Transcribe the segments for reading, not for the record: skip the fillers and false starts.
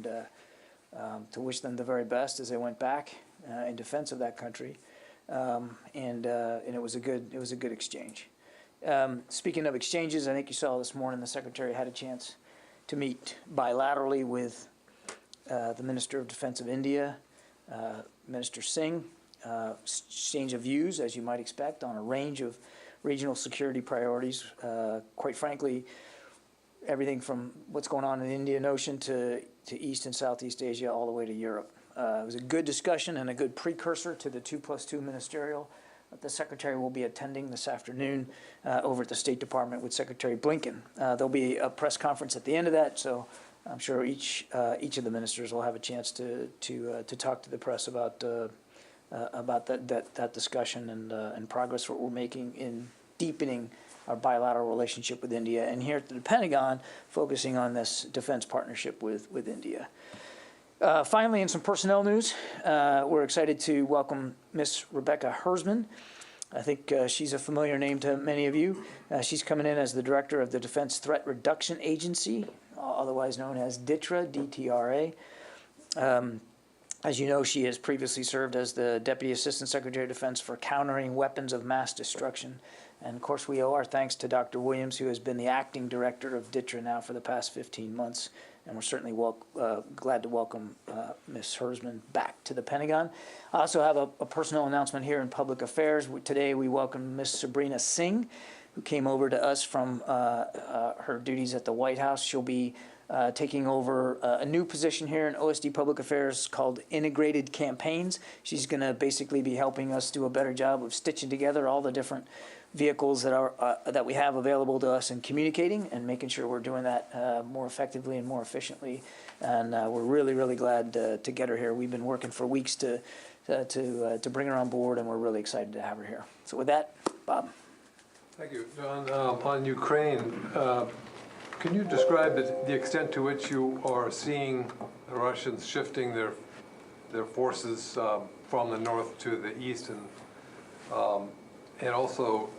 and to wish them the very best as they went back in defense of that country. And it was a good exchange. Speaking of exchanges, I think you saw this morning the Secretary had a chance to meet bilaterally with the Minister of Defense of India, Minister Singh, exchange of views, as you might expect, on a range of regional security priorities. Quite frankly, everything from what's going on in the Indian Ocean to East and Southeast Asia all the way to Europe. It was a good discussion and a good precursor to the 2+2 ministerial that the Secretary will be attending this afternoon over at the State Department with Secretary Blinken. There'll be a press conference at the end of that, so I'm sure each of the ministers will have a chance to talk to the press about that discussion and progress what we're making in deepening our bilateral relationship with India, and here at the Pentagon, focusing on this defense partnership with India. Finally, in some personnel news, we're excited to welcome Miss Rebecca Hersman. I think she's a familiar name to many of you. She's coming in as the director of the Defense Threat Reduction Agency, otherwise known as DTRA, D-T-R-A. As you know, she has previously served as the Deputy Assistant Secretary of Defense for countering weapons of mass destruction. And of course, we owe our thanks to Dr. Williams, who has been the acting director of DTRA now for the past 15 months. And we're certainly glad to welcome Ms. Hersman back to the Pentagon. I also have a personal announcement here in public affairs. Today we welcome Ms. Sabrina Singh, who came over to us from her duties at the White House. She'll be taking over a new position here in OSD Public Affairs called Integrated Campaigns. She's going to basically be helping us do a better job of stitching together all the different vehicles that we have available to us and communicating and making sure we're doing that more effectively and more efficiently. And we're really, really glad to get her here. We've been working for weeks to bring her on board, and we're really excited to have her here. So with that, Bob. Thank you. John, on Ukraine, can you describe the extent to which you are seeing the Russians shifting their forces from the north to the east, and also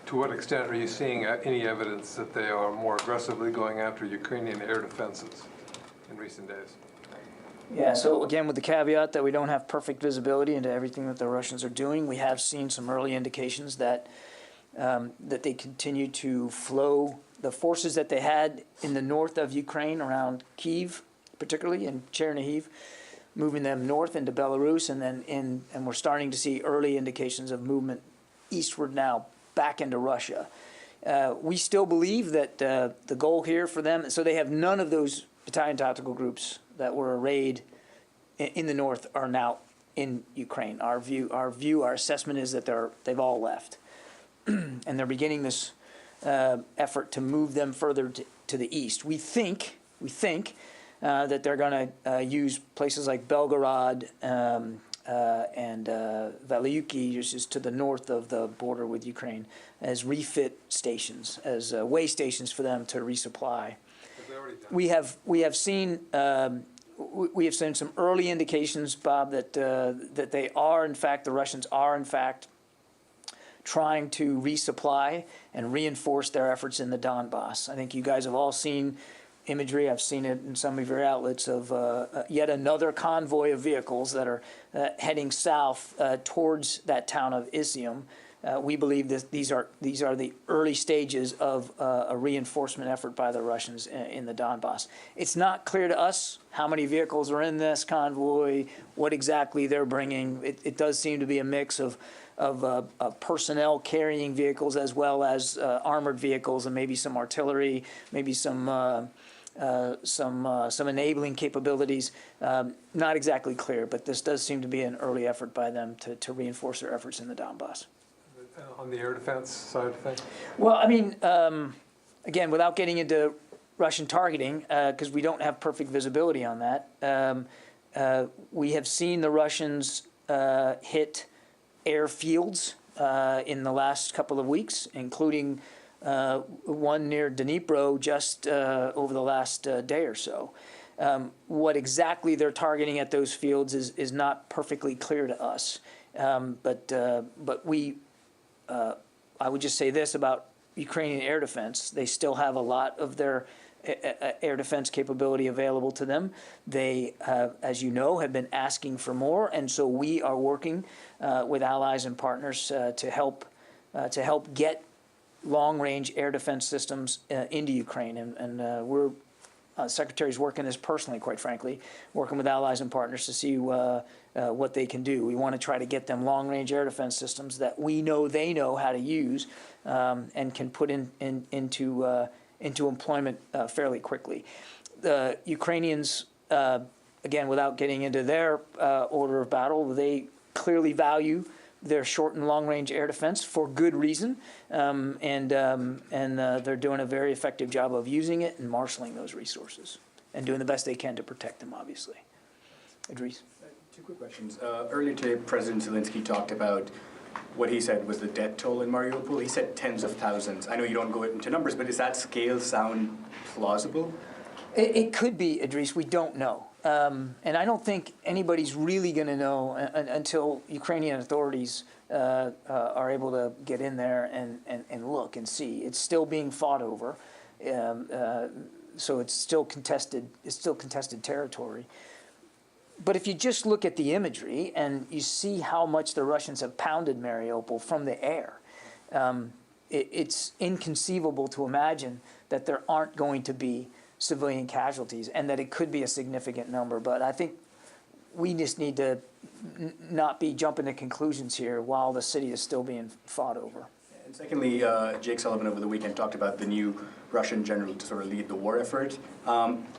to what extent are you seeing any evidence that they are more aggressively going after Ukrainian air defenses in recent days? Yeah, so again, with the caveat that we don't have perfect visibility into everything that the Russians are doing, we have seen some early indications that they continue to flow the forces that they had in the north of Ukraine around Kyiv, particularly in Chernihiv, moving them north into Belarus, and then and we're starting to see early indications of movement eastward now back into Russia. We still believe that the goal here for them, so they have none of those battalion tactical groups that were arrayed in the north are now in Ukraine. Our assessment is that they've all left, and they're beginning this effort to move them further to the east. We think that they're going to use places like Belgorod and Valiuki, which is to the north of the border with Ukraine, as refit stations, as way stations for them to resupply. We have seen some early indications, Bob, that they are in fact, the Russians are in fact trying to resupply and reinforce their efforts in the Donbass. I think you guys have all seen imagery, I've seen it in some of your outlets, of yet another convoy of vehicles that are heading south towards that town of Izium. We believe that these are the early stages of a reinforcement effort by the Russians in the Donbass. It's not clear to us how many vehicles are in this convoy, what exactly they're bringing. It does seem to be a mix of personnel carrying vehicles as well as armored vehicles and maybe some artillery, maybe some enabling capabilities. Not exactly clear, but this does seem to be an early effort by them to reinforce their efforts in the Donbass. On the air defense side of things? Well, I mean, again, without getting into Russian targeting, because we don't have perfect visibility on that, we have seen the Russians hit airfields in the last couple of weeks, including one near Dnipro just over the last day or so. What exactly they're targeting at those fields is not perfectly clear to us. But we, I would just say this about Ukrainian air defense: they still have a lot of their air defense capability available to them. They, as you know, have been asking for more, and so we are working with allies and partners to help get long-range air defense systems into Ukraine, and we're Secretary's working this personally, quite frankly, working with allies and partners to see what they can do. We want to try to get them long-range air defense systems that we know they know how to use and can put into employment fairly quickly. The Ukrainians, again, without getting into their order of battle, they clearly value their short and long-range air defense for good reason, and they're doing a very effective job of using it and marshaling those resources and doing the best they can to protect them, obviously. Idris? Two quick questions. Earlier today, President Zelensky talked about what he said was the death toll in Mariupol. He said tens of thousands. I know you don't go into numbers, but does that scale sound plausible? It could be, Idris. We don't know. And I don't think anybody's really going to know until Ukrainian authorities are able to get in there and look and see. It's still being fought over, so it's still contested. It's still contested territory. But if you just look at the imagery and you see how much the Russians have pounded Mariupol from the air, it's inconceivable to imagine that there aren't going to be civilian casualties, and that it could be a significant number. But I think we just need to not be jumping to conclusions here while the city is still being fought over. And secondly, Jake Sullivan over the weekend talked about the new Russian general to sort of lead the war effort.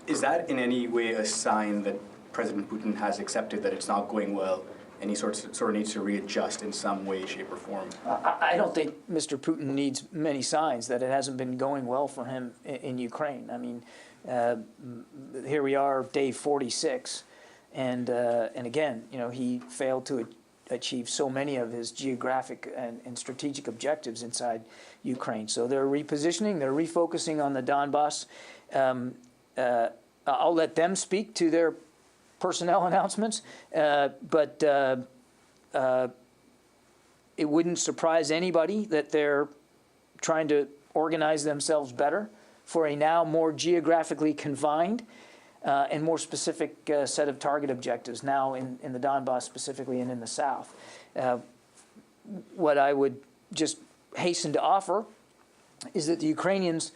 Is that in any way a sign that President Putin has accepted that it's not going well and he sort of needs to readjust in some way, shape, or form? I don't think Mr. Putin needs many signs that it hasn't been going well for him in Ukraine. I mean, here we are, day 46, and again, you know, he failed to achieve so many of his geographic and strategic objectives inside Ukraine. So they're repositioning, they're refocusing on the Donbass. I'll let them speak to their personnel announcements, but it wouldn't surprise anybody that they're trying to organize themselves better for a now more geographically confined and more specific set of target objectives now in the Donbass specifically and in the south. What I would just hasten to offer is that the Ukrainians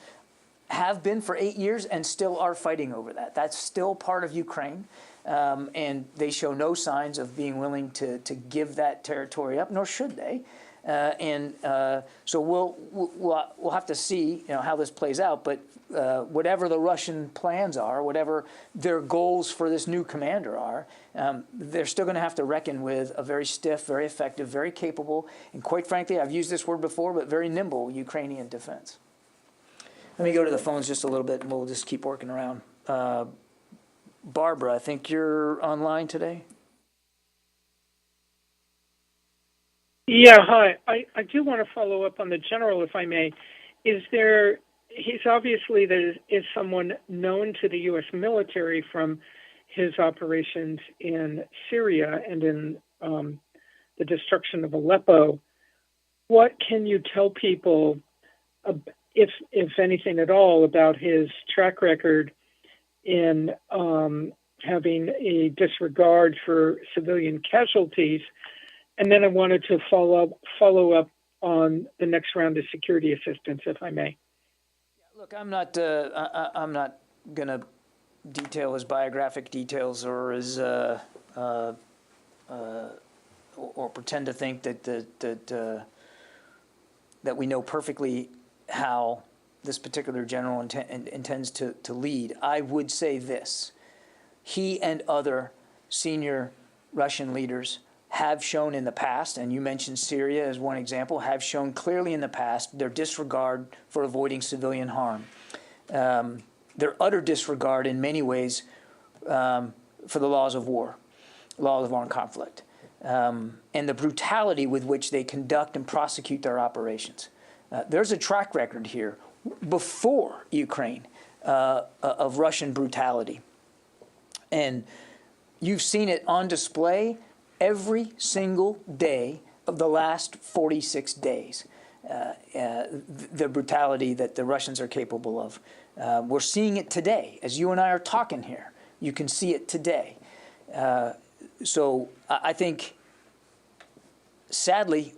have been for 8 years and still are fighting over that. That's still part of Ukraine, and they show no signs of being willing to give that territory up, nor should they. So we'll have to see, you know, how this plays out. But whatever the Russian plans are, whatever their goals for this new commander are, they're still going to have to reckon with a very stiff, very effective, very capable, and quite frankly, I've used this word before, but very nimble Ukrainian defense. Let me go to the phones just a little bit, and we'll just keep working around. Barbara, I think you're online today. Yeah, hi. I do want to follow up on the general, if I may. He's obviously is someone known to the U.S. military from his operations in Syria and in the destruction of Aleppo. What can you tell people, if anything at all, about his track record in having a disregard for civilian casualties? And then I wanted to follow up on the next round of security assistance, if I may. Look, I'm not going to detail his biographic details or his or pretend to think that we know perfectly how this particular general intends to lead. I would say this: he and other senior Russian leaders have shown in the past, and you mentioned Syria as one example, have shown clearly in the past their disregard for avoiding civilian harm. Their utter disregard in many ways for the laws of war, laws of armed conflict, and the brutality with which they conduct and prosecute their operations. There's a track record here before Ukraine of Russian brutality. And you've seen it on display every single day of the last 46 days, the brutality that the Russians are capable of. We're seeing it today. As you and I are talking here, you can see it today. So I think, sadly,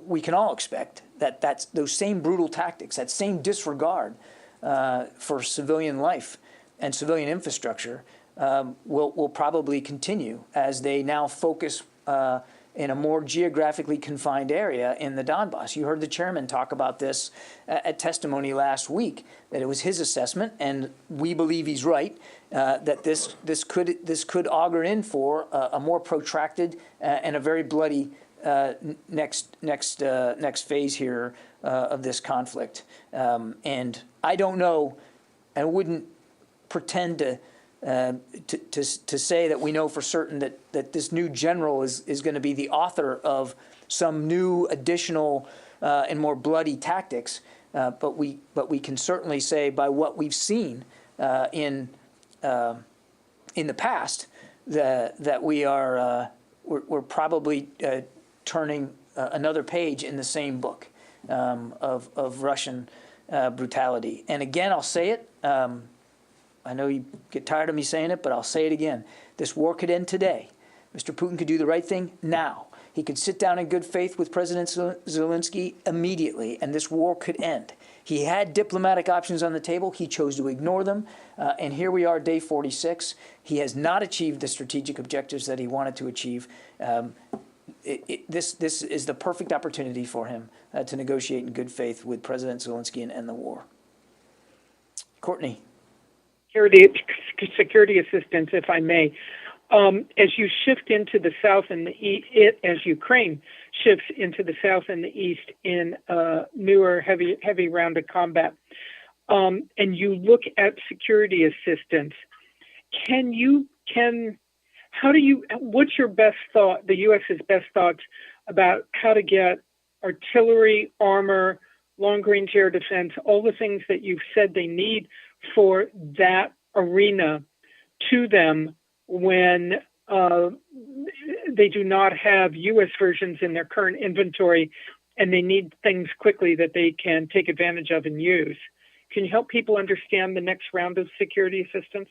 we can all expect that those same brutal tactics, that same disregard for civilian life and civilian infrastructure will probably continue as they now focus in a more geographically confined area in the Donbass. You heard the chairman talk about this at testimony last week, that it was his assessment, and we believe he's right, that this could augur in for a more protracted and a very bloody next phase here of this conflict. And I don't know, I wouldn't pretend to say that we know for certain that this new general is going to be the author of some new additional and more bloody tactics, but we can certainly say by what we've seen in the past that we're probably turning another page in the same book of Russian brutality. And again, I'll say it. I know you get tired of me saying it, but I'll say it again. This war could end today. Mr. Putin could do the right thing now. He could sit down in good faith with President Zelensky immediately, and this war could end. He had diplomatic options on the table. He chose to ignore them, and here we are, day 46. He has not achieved the strategic objectives that he wanted to achieve. This is the perfect opportunity for him to negotiate in good faith with President Zelensky and end the war. Courtney. Security assistance, if I may. As you shift into the south and the east, as Ukraine shifts into the south and the east in newer heavy round of combat, and you look at security assistance, what's your best thought, the U.S.'s best thoughts about how to get artillery, armor, long-range air defense, all the things that you've said they need for that arena to them when they do not have U.S. versions in their current inventory and they need things quickly that they can take advantage of and use? Can you help people understand the next round of security assistance?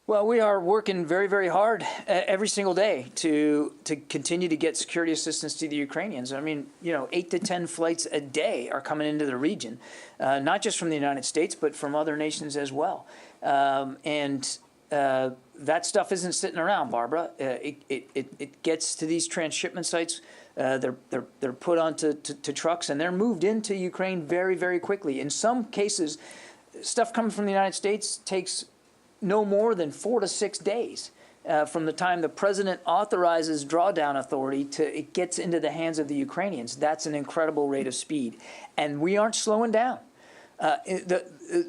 Well, we are working very, very hard every single day to continue to get security assistance to the Ukrainians. I mean, 8 to 10 flights a day are coming into the region, not just from the United States, but from other nations as well. And that stuff isn't sitting around, Barbara. It gets to these transshipment sites. They're put onto trucks, and they're moved into Ukraine very, very quickly. In some cases, stuff coming from the United States takes no more than 4 to 6 days from the time the president authorizes drawdown authority to it gets into the hands of the Ukrainians. That's an incredible rate of speed. And we aren't slowing down.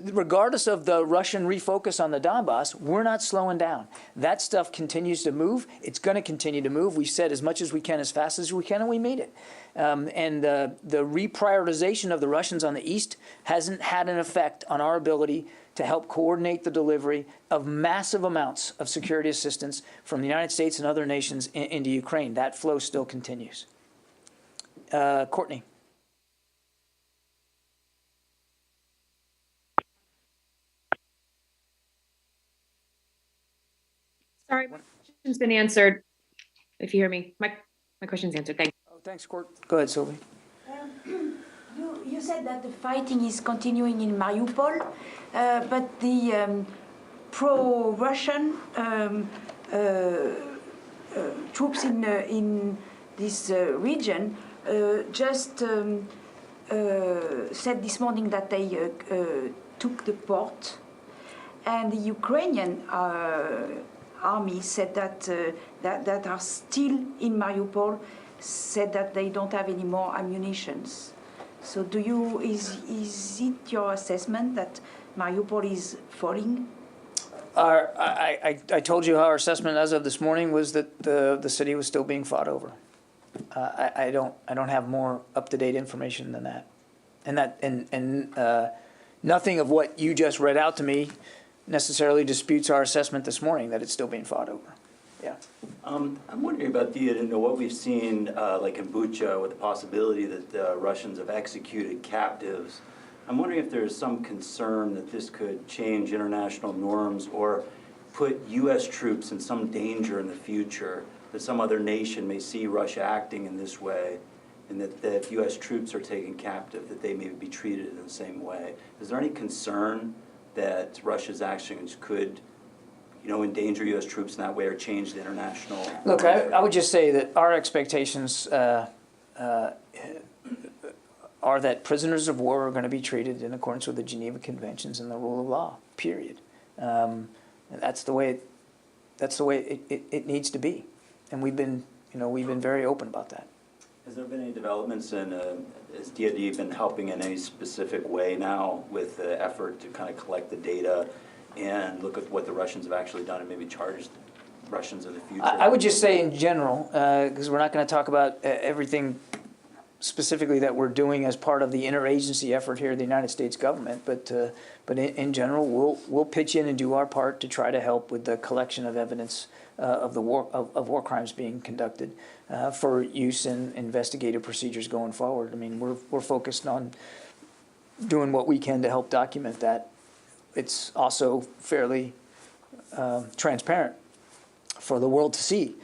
Regardless of the Russian refocus on the Donbass, we're not slowing down. That stuff continues to move. It's going to continue to move. We've said as much as we can, as fast as we can, and we made it. And the reprioritization of the Russians on the east hasn't had an effect on our ability to help coordinate the delivery of massive amounts of security assistance from the United States and other nations into Ukraine. That flow still continues. Courtney. Sorry, my question's been answered. If you hear me, my question's answered. Thanks. Oh, thanks, Court. Go ahead, Sylvie. You said that the fighting is continuing in Mariupol, but the pro-Russian troops in this region just said this morning that they took the port, and the Ukrainian army said that are still in Mariupol said that they don't have any more ammunitions. So is it your assessment that Mariupol is falling? I told you how our assessment as of this morning was that the city was still being fought over. I don't have more up-to-date information than that. And nothing of what you just read out to me necessarily disputes our assessment this morning that it's still being fought over. Yeah. I'm wondering about what we've seen, like in Bucha, with the possibility that the Russians have executed captives. I'm wondering if there's some concern that this could change international norms or put U.S. troops in some danger in the future, that some other nation may see Russia acting in this way, and that if U.S. troops are taken captive, that they may be treated in the same way. Is there any concern that Russia's actions could, endanger U.S. troops in that way or change the international? Look, I would just say that our expectations are that prisoners of war are going to be treated in accordance with the Geneva Conventions and the rule of law, period. That's the way it needs to be. And we've been very open about that. Has there been any developments in, has DoD been helping in any specific way now with the effort to kind of collect the data and look at what the Russians have actually done and maybe charge Russians in the future? I would just say in general, because we're not going to talk about everything specifically that we're doing as part of the interagency effort here in the United States government, but in general, we'll pitch in and do our part to try to help with the collection of evidence of war crimes being conducted for use in investigative procedures going forward. I mean, we're focused on doing what we can to help document that. It's also fairly transparent for the world to see.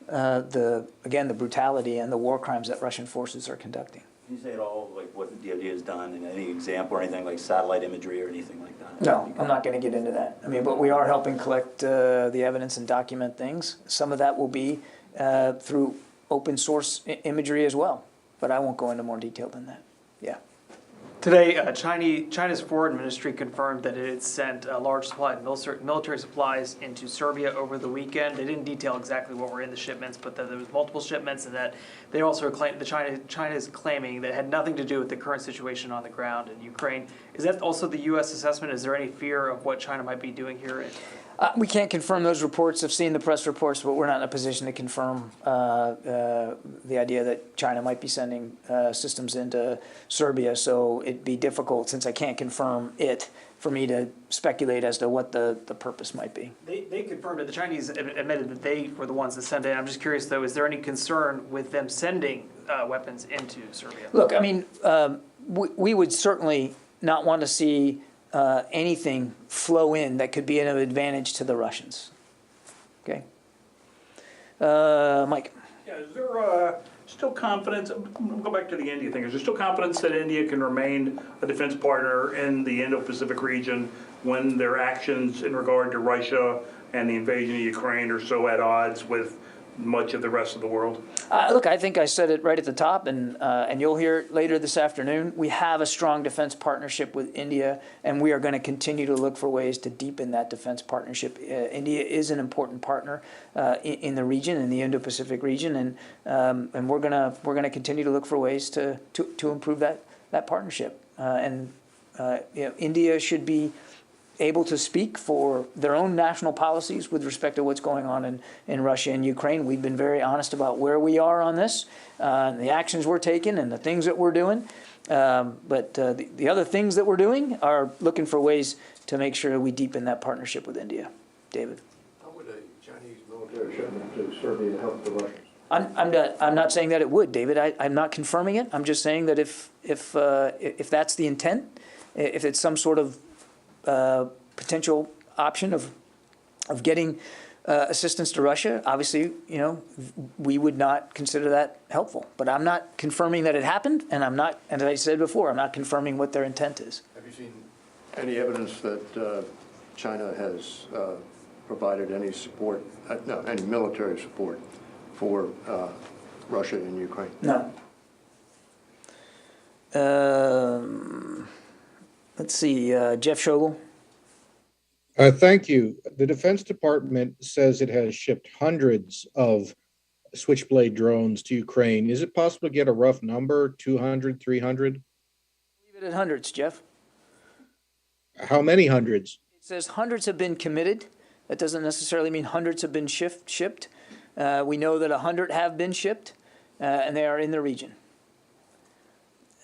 The brutality and the war crimes that Russian forces are conducting. Can you say at all, like what the DoD has done in any example or anything like satellite imagery or anything like that? No, I'm not going to get into that. I mean, but we are helping collect the evidence and document things. Some of that will be through open source imagery as well, but I won't go into more detail than that. Yeah. Today, China's foreign ministry confirmed that it had sent a large supply of military supplies into Serbia over the weekend. They didn't detail exactly what were in the shipments, but that there was multiple shipments, and that they also claimed that China is claiming that it had nothing to do with the current situation on the ground in Ukraine. Is that also the U.S. assessment? Is there any fear of what China might be doing here? We can't confirm those reports. I've seen the press reports, but we're not in a position to confirm the idea that China might be sending systems into Serbia. So it'd be difficult, since I can't confirm it, for me to speculate as to what the purpose might be. They confirmed it. The Chinese admitted that they were the ones that sent it. I'm just curious, though, is there any concern with them sending weapons into Serbia? Look, I mean, we would certainly not want to see anything flow in that could be an advantage to the Russians. Okay, Mike. Yeah, is there still confidence? We'll go back to the India thing. Is there still confidence that India can remain a defense partner in the Indo-Pacific region when their actions in regard to Russia and the invasion of Ukraine are so at odds with much of the rest of the world? Look, I think I said it right at the top, and you'll hear it later this afternoon. We have a strong defense partnership with India, and we are going to continue to look for ways to deepen that defense partnership. India is an important partner in the region, in the Indo-Pacific region, and we're going to continue to look for ways to improve that partnership. India should be able to speak for their own national policies with respect to what's going on in Russia and Ukraine. We've been very honest about where we are on this, the actions we're taking and the things that we're doing. But the other things that we're doing are looking for ways to make sure we deepen that partnership with India. David? How would a Chinese military shipment to Serbia help the Russians? I'm not saying that it would, David. I'm not confirming it. I'm just saying that if that's the intent, if it's some sort of potential option of getting assistance to Russia, obviously, we would not consider that helpful. But I'm not confirming that it happened, and I'm not, and as I said before, I'm not confirming what their intent is. Have you seen any evidence that China has provided any support, any military support for Russia and Ukraine? No. Let's see, Jeff Schogel. Thank you. The Defense Department says it has shipped hundreds of Switchblade drones to Ukraine. Is it possible to get a rough number, 200, 300? Leave it at hundreds, Jeff. How many hundreds? It says hundreds have been committed. That doesn't necessarily mean hundreds have been shipped. We know that 100 have been shipped, and they are in the region.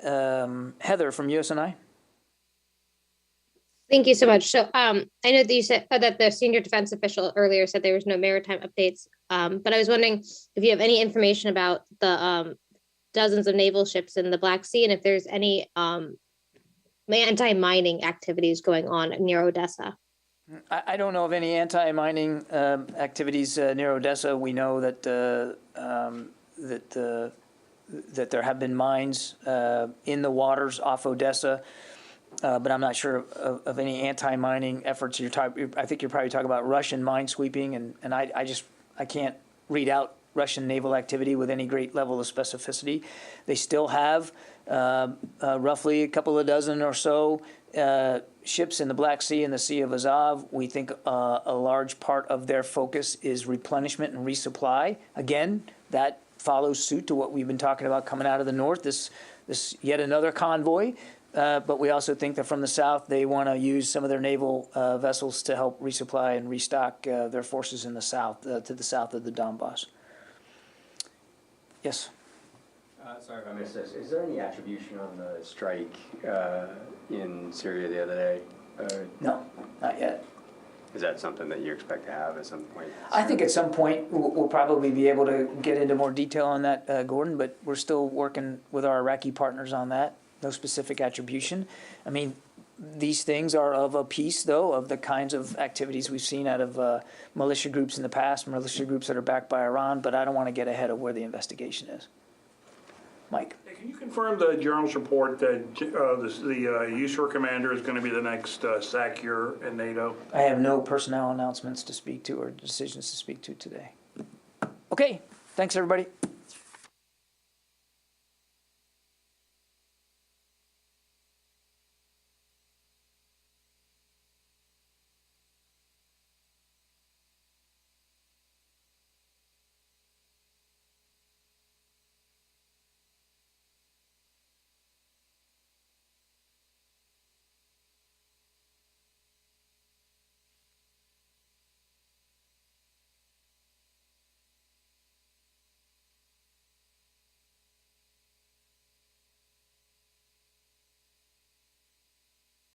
Heather from USNI. Thank you so much. So I know that you said that the senior defense official earlier said there was no maritime updates, but I was wondering if you have any information about the dozens of naval ships in the Black Sea, and if there's any anti-mining activities going on near Odessa? I don't know of any anti-mining activities near Odessa. We know that that there have been mines in the waters off Odessa, but I'm not sure of any anti-mining efforts. I think you're probably talking about Russian mine sweeping, and I can't read out Russian naval activity with any great level of specificity. They still have roughly a couple of dozen or so ships in the Black Sea and the Sea of Azov. We think a large part of their focus is replenishment and resupply. Again, that follows suit to what we've been talking about coming out of the north, this yet another convoy. But we also think that from the south, they want to use some of their naval vessels to help resupply and restock their forces in the south, to the south of the Donbass. Yes? Sorry if I missed this. Is there any attribution on the strike in Syria the other day? No, not yet. Is that something that you expect to have at some point? I think at some point we'll probably be able to get into more detail on that, Gordon, but we're still working with our Iraqi partners on that. No specific attribution. I mean, these things are of a piece, though, of the kinds of activities we've seen out of militia groups in the past, militia groups that are backed by Iran, but I don't want to get ahead of where the investigation is. Mike. Can you confirm the journal's report that the USAR commander is going to be the next SACEUR in NATO? I have no personnel announcements to speak to or decisions to speak to today. Okay, thanks everybody.